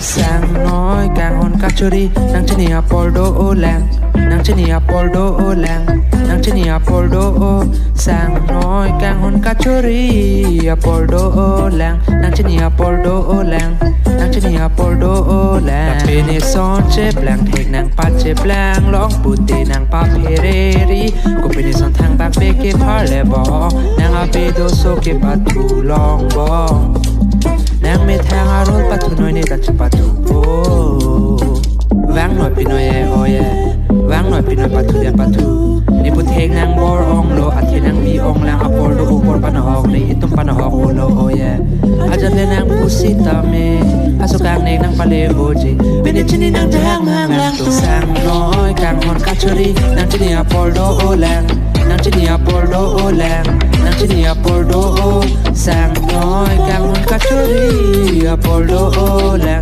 แสงน้อยแกงฮอนกาชรีนางชนีอาปอลโดโอแรงนางชนีอาปอลโดโอแรงนางชนีอาปอลโดโอแสงน้อยแกงฮอนกาชรีอาปอลโดโอแรงนางชนีอาปอลโดโอแรงนางชนีอาปอลโดโอแรงแต่เป็นในซ้อนเจ็บแรงเทกนางปัดเจ็บแรงร้องปูตีนางปาเพเรรีก็เป็นในซ้อนทางบักเบเก็บพาเลบอนางอาเปโดโซเก็บปัตูลองบอนางไม่แทงอารมณ์ปัตูน้อยในตัดจุปัตูโบแหวงหน่อยพี่น้อยโอ้ยแหวงหน่อยพี่น้อยปัตูเดียปัตูนี่พูดเทงนางบอลองโลอาทิตย์นางมีองแรงอพอลโลอุปอลปันหอกนี่ตุ้มปันหอกโอโลโอ้ยอาจจะเล่นนางผู้สิตาเมอาสุกางเนกนางปาเลโอจีเป็นชนิดนางจะแห้งแรงตัวแสงน้อยกางฮอนกาชรีนางชนีอพอลโลโอแรงนางชนีอพอลโลโอแรงนางชนีอพอลโลโอแสงน้อยกางฮอนกาชรีอพอลโลโอแรง